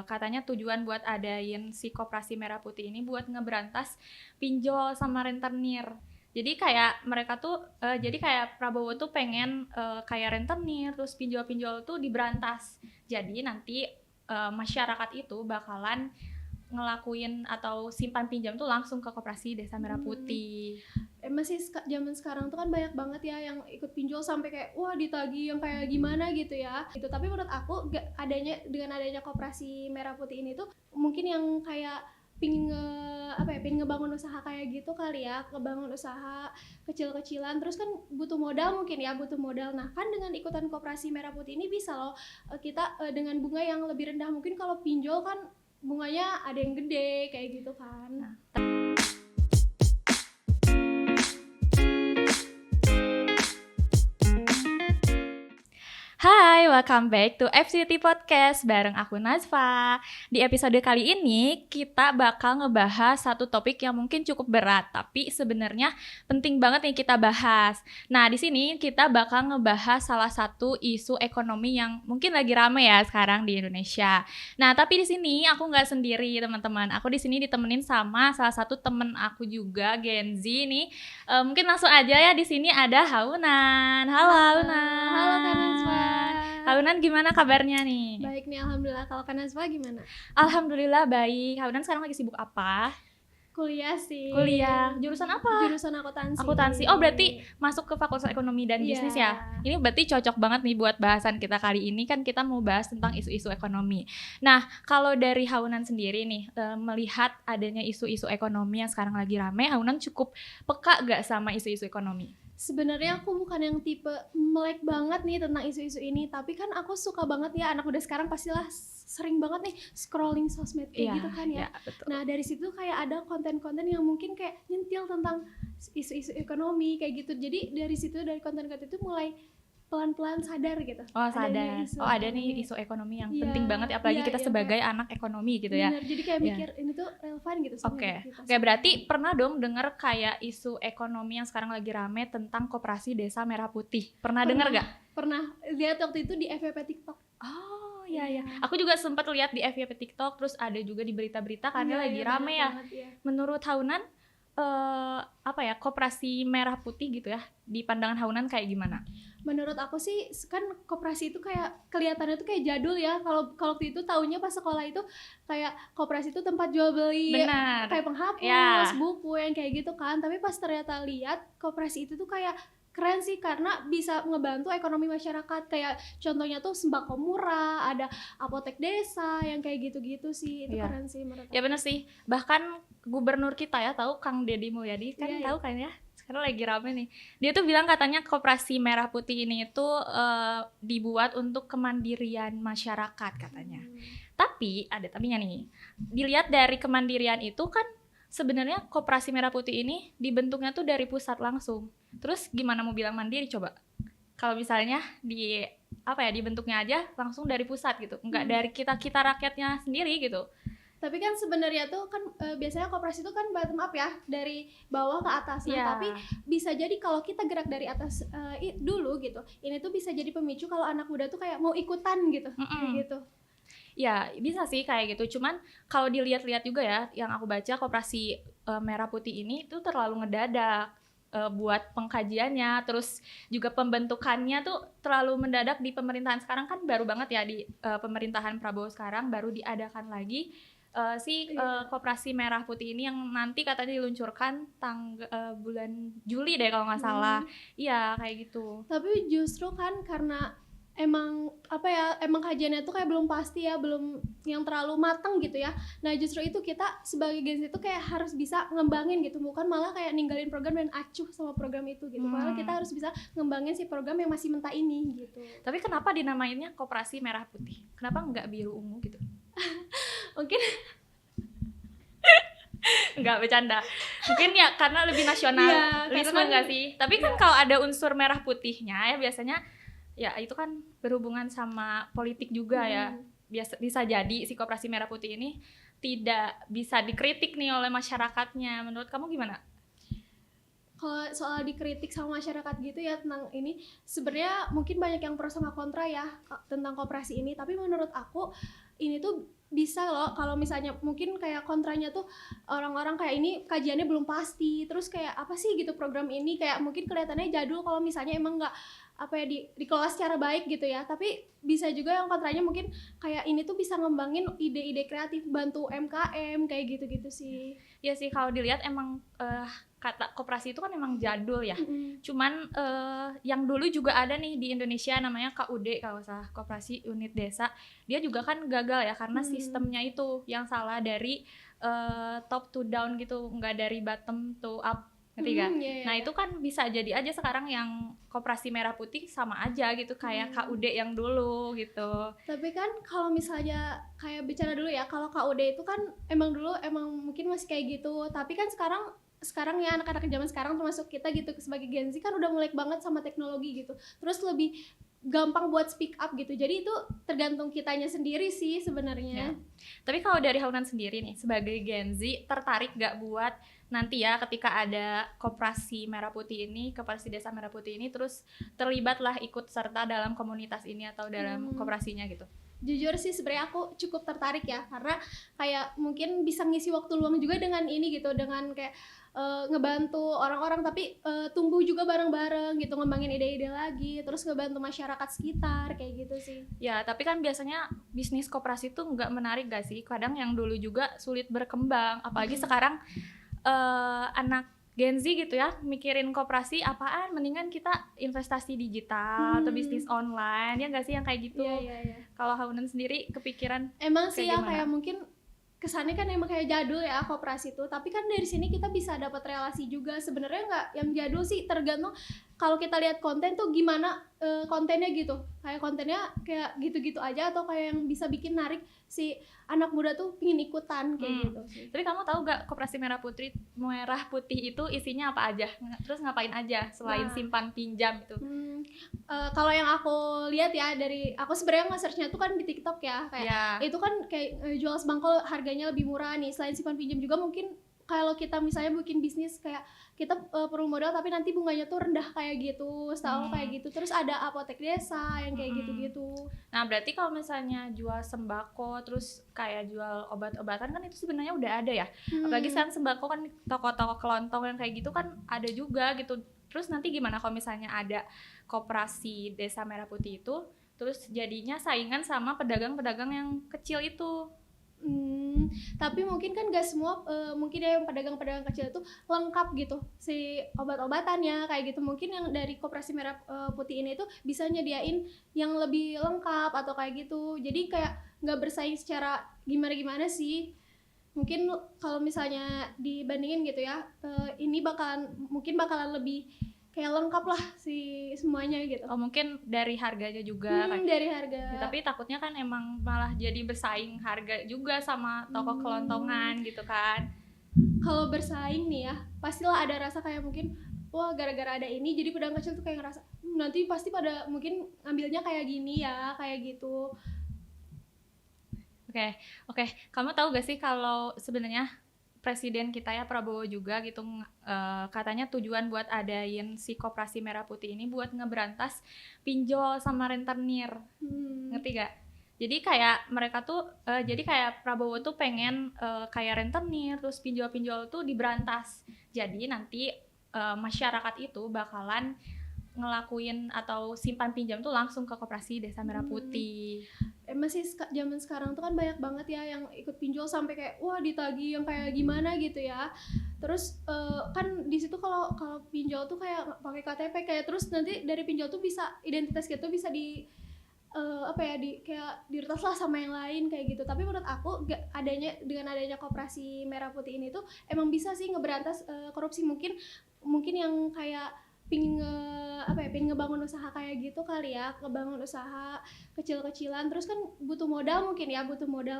katanya tujuan buat adain si Koperasi Merah Putih ini buat ngeberantas pinjol sama rentenir. Jadi kayak mereka tuh jadi kayak Prabowo tuh pengen kayak rentenir terus pinjol-pinjol tuh diberantas. Jadi nanti masyarakat itu bakalan ngelakuin atau simpan pinjam tuh langsung ke Koperasi Desa Merah Putih. Masih zaman sekarang tuh kan banyak banget ya yang ikut pinjol sampai kayak wah ditagih yang kayak gimana gitu ya. Gitu. Tapi menurut aku dengan adanya Koperasi Merah Putih ini tuh mungkin yang kayak pingin ngebangun usaha kayak gitu kali ya, ngebangun usaha kecil-kecilan, terus kan butuh modal. Nah kan dengan ikutan Koperasi Merah Putih ini bisa loh kita dengan bunga yang lebih rendah. Mungkin kalau pinjol kan bunganya ada yang gede kayak gitu kan. Nah, Hai, welcome back to FCT Podcast bareng aku Nazfa. Di episode kali ini kita bakal ngebahas satu topik yang mungkin cukup berat, tapi sebenarnya penting banget nih kita bahas. Nah, di sini kita bakal ngebahas salah satu isu ekonomi yang mungkin lagi rame ya sekarang di Indonesia. Nah, tapi di sini aku nggak sendiri, teman-teman. Aku di sini ditemenin sama salah satu temen aku juga, Gen Z nih. Mungkin langsung aja ya, di sini ada Haunan. Halo Haunan. Halo Kak Nazwa. Haunan gimana kabarnya nih? Baik nih, alhamdulillah. Kalau Kak Nazwa gimana? Alhamdulillah baik. Haunan sekarang lagi sibuk apa? Kuliah sih. Kuliah. Jurusan apa? Jurusan akuntansi. Akuntansi. Oh, berarti masuk ke Fakultas Ekonomi dan Bisnis ya? Ini berarti cocok banget nih buat bahasan kita kali ini, kan kita mau bahas tentang isu-isu ekonomi. Nah, kalau dari Haunan sendiri nih, melihat adanya isu-isu ekonomi yang sekarang lagi rame, Haunan cukup peka gak sama isu-isu ekonomi? Sebenarnya aku bukan yang tipe melek banget nih tentang isu-isu ini, tapi kan aku suka banget ya, anak muda sekarang pastilah sering banget nih scrolling sosmed kayak gitu kan ya. Betul. Nah dari situ kayak ada konten-konten yang mungkin kayak nyentil tentang isu-isu ekonomi kayak gitu. Jadi dari situ, dari konten-konten itu mulai pelan-pelan sadar gitu. Oh, sadar. Ada nih isu ekonomi yang penting banget, apalagi kita sebagai anak ekonomi gitu ya. Benar, jadi kayak mikir ini tuh relevan gitu. Oke, berarti pernah dong dengar kayak isu ekonomi yang sekarang lagi rame tentang Koperasi Desa Merah Putih. Pernah dengar gak? Pernah, lihat waktu itu di FYP TikTok. Oh iya. Aku juga sempat lihat di FYP TikTok, terus ada juga di berita-berita karena lagi rame ya. Menurut Haunan, Koperasi Merah Putih gitu ya, di pandangan Haunan kayak gimana? Menurut aku sih kan koperasi itu kayak kelihatannya tuh kayak jadul ya. Kalau waktu itu taunya pas sekolah itu kayak koperasi itu tempat jual beli. Benar. Kayak penghapus, buku yang kayak gitu kan. Tapi pas ternyata lihat koperasi itu tuh kayak keren sih karena bisa ngebantu ekonomi masyarakat. Kayak contohnya tuh sembako murah, ada apotek desa yang kayak gitu-gitu sih. Itu keren sih menurut aku. Ya benar sih. Bahkan gubernur kita ya, tahu Kang Deddy Mulyadi kan, tahu kan ya? Sekarang lagi rame nih. Dia tuh bilang katanya Koperasi Merah Putih ini itu dibuat untuk kemandirian masyarakat katanya. Tapi ada tapinya nih. Dilihat dari kemandirian itu kan sebenarnya Koperasi Merah Putih ini dibentuknya tuh dari pusat langsung. Terus gimana mau bilang mandiri coba? Kalau misalnya dibentuknya aja langsung dari pusat gitu. Enggak dari kita rakyatnya sendiri gitu. Tapi kan sebenarnya tuh kan biasanya koperasi itu kan bottom up ya, dari bawah ke atas. Nah, tapi bisa jadi kalau kita gerak dari atas dulu gitu, ini tuh bisa jadi pemicu kalau anak muda tuh kayak mau ikutan gitu. Gitu. Ya, bisa sih kayak gitu. Cuman kalau dilihat-lihat juga ya, yang aku baca Koperasi Merah Putih ini tuh terlalu ngedadak buat pengkajiannya, terus juga pembentukannya tuh terlalu mendadak di pemerintahan sekarang kan baru banget ya di pemerintahan Prabowo sekarang baru diadakan lagi Koperasi Merah Putih ini yang nanti katanya diluncurkan bulan Juli deh kalau nggak salah. Iya kayak gitu. Tapi justru kan karena emang kajiannya tuh kayak belum pasti ya, belum yang terlalu matang gitu ya. Nah justru itu kita sebagai Gen Z itu kayak harus bisa ngembangin gitu, bukan malah kayak ninggalin program dan acuh sama program itu gitu. Malah kita harus bisa ngembangin si program yang masih mentah ini gitu. Tapi kenapa dinamainnya Koperasi Merah Putih? Kenapa nggak biru ungu gitu? Mungkin nggak bercanda. Mungkin ya karena lebih nasionalisme nggak sih? Tapi kan kalau ada unsur merah putihnya ya biasanya ya itu kan berhubungan sama politik juga ya. Bisa jadi si Koperasi Merah Putih ini tidak bisa dikritik nih oleh masyarakatnya. Menurut kamu gimana? Kalau soal dikritik sama masyarakat gitu ya tentang ini, sebenarnya mungkin banyak yang pro sama kontra ya tentang koperasi ini. Tapi menurut aku ini tuh bisa loh kalau misalnya mungkin kayak kontranya tuh orang-orang kayak ini kajiannya belum pasti, terus kayak apa sih gitu program ini, kayak mungkin kelihatannya jadul kalau misalnya emang nggak apa ya dikelola secara baik gitu ya. Tapi bisa juga yang kontranya mungkin kayak ini tuh bisa ngembangin ide-ide kreatif, bantu UMKM kayak gitu-gitu sih. Ya sih kalau dilihat emang kata koperasi itu kan emang jadul ya. Mm-mm. Cuman yang dulu juga ada nih di Indonesia namanya KUD kalau nggak salah, Koperasi Unit Desa. Dia juga kan gagal ya karena sistemnya itu yang salah dari top to down gitu, nggak dari bottom to up. Ngerti gak? Iya, Nah iya. itu kan bisa jadi aja sekarang yang Koperasi Merah Putih sama aja gitu kayak KUD yang dulu gitu. Tapi kan kalau misalnya kayak bicara dulu ya, kalau KUD itu kan emang dulu emang mungkin masih kayak gitu. Tapi kan sekarang ya anak-anak zaman sekarang termasuk kita gitu sebagai Gen Z kan udah melek banget sama teknologi gitu. Terus lebih gampang buat speak up gitu. Jadi itu tergantung kitanya sendiri sih sebenarnya. Ya. Tapi kalau dari Haunan sendiri nih sebagai Gen Z tertarik gak buat nanti ya ketika ada Koperasi Merah Putih ini, Koperasi Desa Merah Putih ini terus terlibatlah ikut serta dalam komunitas ini atau dalam koperasinya gitu. Jujur sih sebenarnya aku cukup tertarik ya, karena kayak mungkin bisa ngisi waktu luang juga dengan ini gitu, dengan kayak ngebantu orang-orang tapi tumbuh juga bareng-bareng gitu, ngembangin ide-ide lagi, terus ngebantu masyarakat sekitar kayak gitu sih. Ya, tapi kan biasanya bisnis koperasi tuh nggak menarik gak sih? Kadang yang dulu juga sulit berkembang, apalagi sekarang anak Gen Z gitu ya, mikirin koperasi apaan, mendingan kita investasi digital atau bisnis online, ya nggak sih yang kayak gitu? Iya. Kalau Haunan sendiri kepikiran Emang sih ya gimana? kayak mungkin kesannya kan emang kayak jadul ya koperasi itu, tapi kan dari sini kita bisa dapat relasi juga. Sebenarnya nggak yang jadul sih, tergantung kalau kita lihat konten tuh gimana kontennya gitu, kayak kontennya kayak gitu-gitu aja atau kayak yang bisa bikin narik si anak muda tuh pingin ikutan kayak gitu sih. Tapi kamu tahu gak Koperasi Merah Putih itu isinya apa aja? Terus ngapain aja selain simpan pinjam itu? Kalau yang aku lihat ya, dari aku sebenarnya nge-searchnya tuh kan di TikTok ya, kayak itu kan kayak jual sembako harganya lebih murah nih. Selain simpan pinjam juga mungkin kalau kita misalnya bikin bisnis kayak kita perlu modal tapi nanti bunganya tuh rendah kayak gitu, setahu kayak gitu. Terus ada apotek desa yang kayak gitu-gitu. Nah berarti kalau misalnya jual sembako terus kayak jual obat-obatan kan itu sebenarnya udah ada ya. Apalagi sekarang sembako kan toko-toko kelontong yang kayak gitu kan ada juga gitu. Terus nanti gimana kalau misalnya ada Koperasi Desa Merah Putih itu terus jadinya saingan sama pedagang-pedagang yang kecil itu? Tapi mungkin kan gak semua, mungkin ya yang pedagang-pedagang kecil itu lengkap gitu si obat-obatannya kayak gitu. Mungkin yang dari Koperasi Merah Putih ini tuh bisa nyediain yang lebih lengkap atau kayak gitu. Jadi kayak gak bersaing secara gimana-gimana sih. Mungkin kalau misalnya dibandingin gitu ya, ini mungkin bakalan lebih kayak lengkap lah si semuanya gitu. Oh mungkin dari harganya juga kan? Dari harga. Ya, tapi takutnya kan emang malah jadi bersaing harga juga sama toko kelontongan gitu kan? Kalau bersaing nih ya, pastilah ada rasa kayak mungkin wah gara-gara ada ini jadi pedagang kecil tuh kayak ngerasa nanti pasti pada mungkin ngambilnya kayak gini ya, kayak gitu. Oke. Kamu tahu gak sih kalau sebenarnya Presiden kita ya Prabowo juga gitu katanya tujuan buat adain si Koperasi Merah Putih ini buat ngeberantas pinjol sama rentenir. Ngerti gak? Jadi kayak mereka tuh jadi kayak Prabowo tuh pengen kayak rentenir terus pinjol-pinjol tuh diberantas. Jadi nanti masyarakat itu bakalan ngelakuin atau simpan pinjam tuh langsung ke Koperasi Desa Merah Putih. Masih zaman sekarang tuh kan banyak banget ya yang ikut pinjol sampai kayak wah ditagih yang kayak gimana gitu ya. Terus kan di situ kalau pinjol tuh kayak pakai KTP kayak, terus nanti dari pinjol tuh bisa identitas gitu bisa di kayak diretas lah sama yang lain kayak gitu. Tapi menurut aku dengan adanya Koperasi Merah Putih ini tuh emang bisa sih ngeberantas korupsi. Mungkin yang kayak pingin ngebangun usaha kayak gitu kali ya, ngebangun usaha kecil-kecilan, terus kan butuh modal.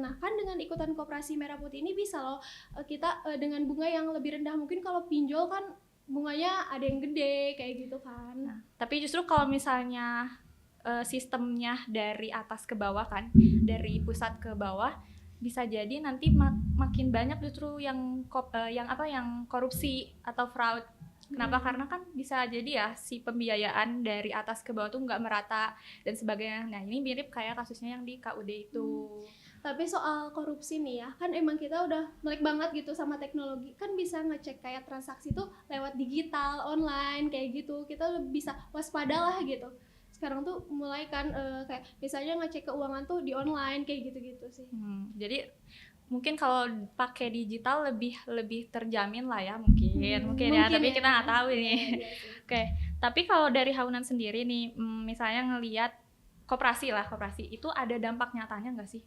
Nah kan dengan ikutan Koperasi Merah Putih ini bisa loh kita dengan bunga yang lebih rendah. Mungkin kalau pinjol kan bunganya ada yang gede kayak gitu kan. Nah, tapi justru kalau misalnya sistemnya dari atas ke bawah kan, dari pusat ke bawah, bisa jadi nanti makin banyak justru yang korupsi atau fraud. Kenapa? Karena kan bisa jadi ya si pembiayaan dari atas ke bawah tuh nggak merata dan sebagainya. Nah ini mirip kayak kasusnya yang di KUD itu. Tapi soal korupsi nih ya, kan emang kita udah melek banget gitu sama teknologi, kan bisa ngecek kayak transaksi tuh lewat digital, online kayak gitu, kita lebih bisa waspada lah gitu. Sekarang tuh mulai kan kayak misalnya ngecek keuangan tuh di online kayak gitu-gitu sih. Jadi mungkin kalau pakai digital lebih terjamin lah ya, mungkin ya, Mungkin tapi ya. kita nggak tahu Iya, ini. iya sih. Oke, tapi kalau dari Haunan sendiri nih, misalnya ngelihat koperasi itu ada dampak nyatanya nggak sih?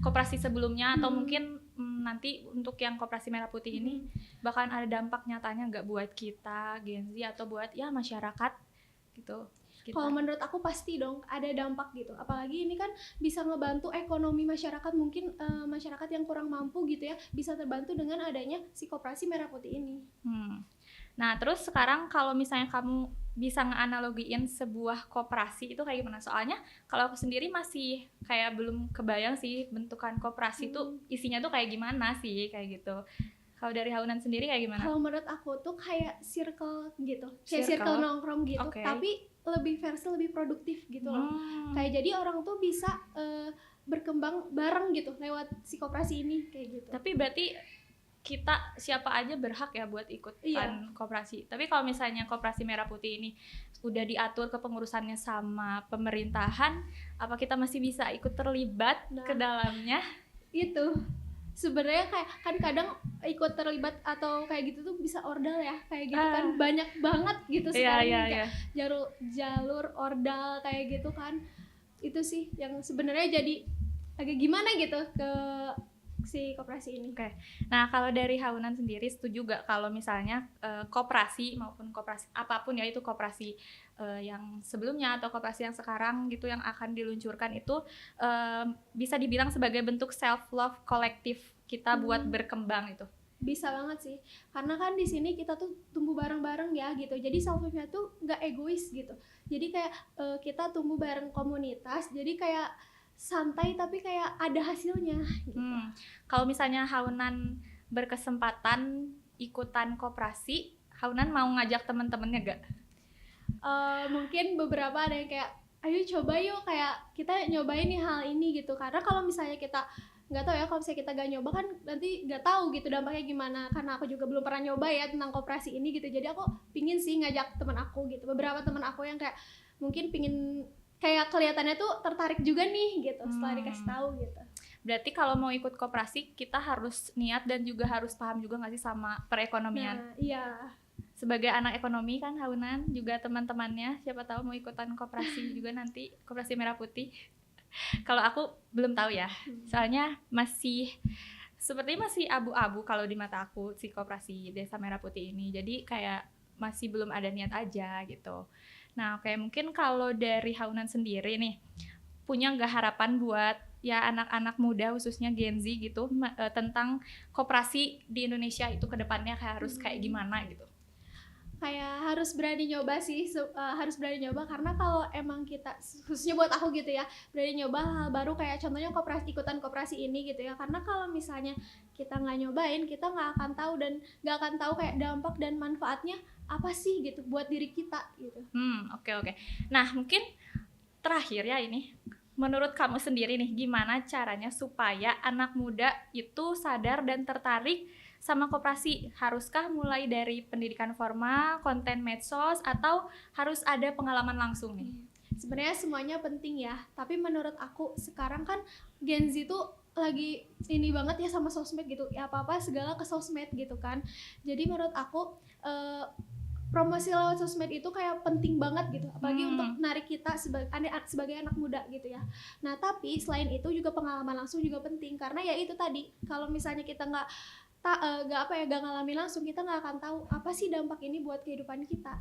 Koperasi sebelumnya atau mungkin nanti untuk yang koperasi merah putih ini bahkan ada dampak nyatanya nggak buat kita Gen Z atau buat ya masyarakat gitu? Kalau menurut aku pasti dong ada dampak gitu, apalagi ini kan bisa ngebantu ekonomi masyarakat, mungkin masyarakat yang kurang mampu gitu ya bisa terbantu dengan adanya si koperasi merah putih ini. Nah terus sekarang kalau misalnya kamu bisa ngeanalogiin sebuah koperasi itu kayak gimana? Soalnya kalau aku sendiri masih kayak belum kebayang sih bentukan koperasi itu isinya tuh kayak gimana sih kayak gitu. Kalau dari Haunan sendiri kayak gimana? Kalau menurut aku tuh kayak circle gitu, kayak circle nongkrong gitu, tapi versi lebih produktif gitu loh. Kayak jadi orang tuh bisa berkembang bareng gitu lewat si koperasi ini kayak gitu. Tapi berarti kita siapa aja berhak ya buat ikutan koperasi. Tapi kalau misalnya koperasi merah putih ini udah diatur kepengurusannya sama pemerintahan, apa kita masih bisa ikut terlibat ke dalamnya? Itu sebenarnya kayak kan kadang ikut terlibat atau kayak gitu tuh bisa ordal ya, kayak gitu kan banyak banget gitu sekarang kayak jalur ordal kayak gitu kan. Itu sih yang sebenarnya jadi agak gimana gitu ke si koperasi ini. Oke. Nah, kalau dari Haunan sendiri setuju gak kalau misalnya koperasi maupun koperasi apapun ya itu koperasi yang sebelumnya atau koperasi yang sekarang gitu yang akan diluncurkan itu bisa dibilang sebagai bentuk self love kolektif kita buat berkembang itu? Bisa banget sih, karena kan di sini kita tuh tumbuh bareng-bareng ya gitu, jadi self love-nya tuh nggak egois gitu, jadi kayak kita tumbuh bareng komunitas, jadi kayak santai tapi kayak ada hasilnya gitu. Kalau misalnya Haunan berkesempatan ikutan koperasi, Haunan mau ngajak teman-temannya gak? Mungkin beberapa ada yang kayak ayo coba yuk, kayak kita nyobain nih hal ini gitu, karena kalau misalnya kita nggak tahu ya, kalau misalnya kita nggak nyoba kan nanti nggak tahu gitu dampaknya gimana, karena aku juga belum pernah nyoba ya tentang koperasi ini gitu, jadi aku pingin sih ngajak teman aku gitu, beberapa teman aku yang kayak mungkin pingin kayak kelihatannya tuh tertarik juga nih gitu setelah dikasih tahu gitu. Berarti kalau mau ikut koperasi kita harus niat dan juga harus paham juga nggak sih sama perekonomian? Nah, iya. Sebagai anak ekonomi kan Haunan juga teman-temannya siapa tahu mau ikutan koperasi juga nanti, koperasi merah putih. Kalau aku belum tahu ya, soalnya sepertinya masih abu-abu kalau di mata aku si koperasi Desa Merah Putih ini. Jadi kayak masih belum ada niat aja gitu. Nah, oke, mungkin kalau dari Haunan sendiri nih, punya nggak harapan buat ya anak-anak muda khususnya Gen Z gitu tentang koperasi di Indonesia itu ke depannya kayak harus kayak gimana gitu? Kayak harus berani nyoba sih, harus berani nyoba, karena kalau emang kita, khususnya buat aku gitu ya, berani nyoba hal baru kayak contohnya ikutan koperasi ini gitu ya, karena kalau misalnya kita nggak nyobain, kita nggak akan tahu dan nggak akan tahu kayak dampak dan manfaatnya apa sih gitu buat diri kita gitu. Oke. Nah, mungkin terakhir ya ini, menurut kamu sendiri nih gimana caranya supaya anak muda itu sadar dan tertarik sama koperasi? Haruskah mulai dari pendidikan formal, konten medsos, atau harus ada pengalaman langsung nih? Sebenarnya semuanya penting ya, tapi menurut aku sekarang kan Gen Z tuh lagi ini banget ya sama sosmed gitu, ya apa-apa segala ke sosmed gitu kan. Jadi menurut aku promosi lewat sosmed itu kayak penting banget gitu, apalagi untuk narik kita sebagai anak muda gitu ya. Nah tapi selain itu juga pengalaman langsung juga penting, karena ya itu tadi, kalau misalnya kita nggak ngalamin langsung, kita nggak akan tahu apa sih dampak ini buat kehidupan kita.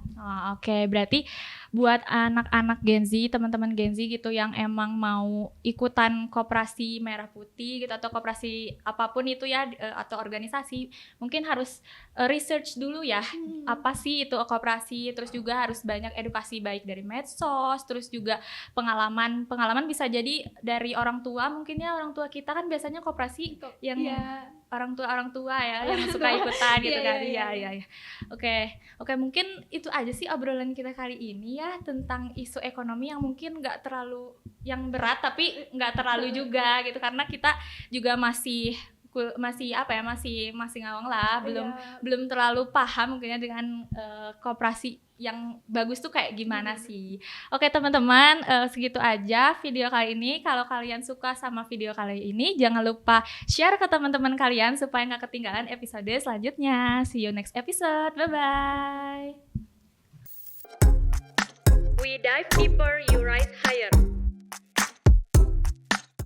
Oke, berarti buat anak-anak Gen Z, teman-teman Gen Z gitu yang emang mau ikutan koperasi merah putih gitu atau koperasi apapun itu ya atau organisasi, mungkin harus research dulu ya apa sih itu koperasi, terus juga harus banyak edukasi baik dari medsos, terus juga pengalaman orang tua mungkin ya, orang tua kita kan biasanya koperasi yang orang tua lah ya yang suka ikutan gitu kan. Iya. Iya. Oke, mungkin itu aja sih obrolan kita kali ini ya tentang isu ekonomi yang mungkin nggak terlalu yang berat tapi nggak terlalu juga gitu karena kita juga masih ngawang lah, belum terlalu paham mungkinnya dengan koperasi yang bagus tuh kayak gimana sih. Oke teman-teman, segitu aja video kali ini. Kalau kalian suka sama video kali ini, jangan lupa share ke teman-teman kalian supaya nggak ketinggalan episode selanjutnya. See you next episode. Bye-bye. We dive deeper, you rise higher.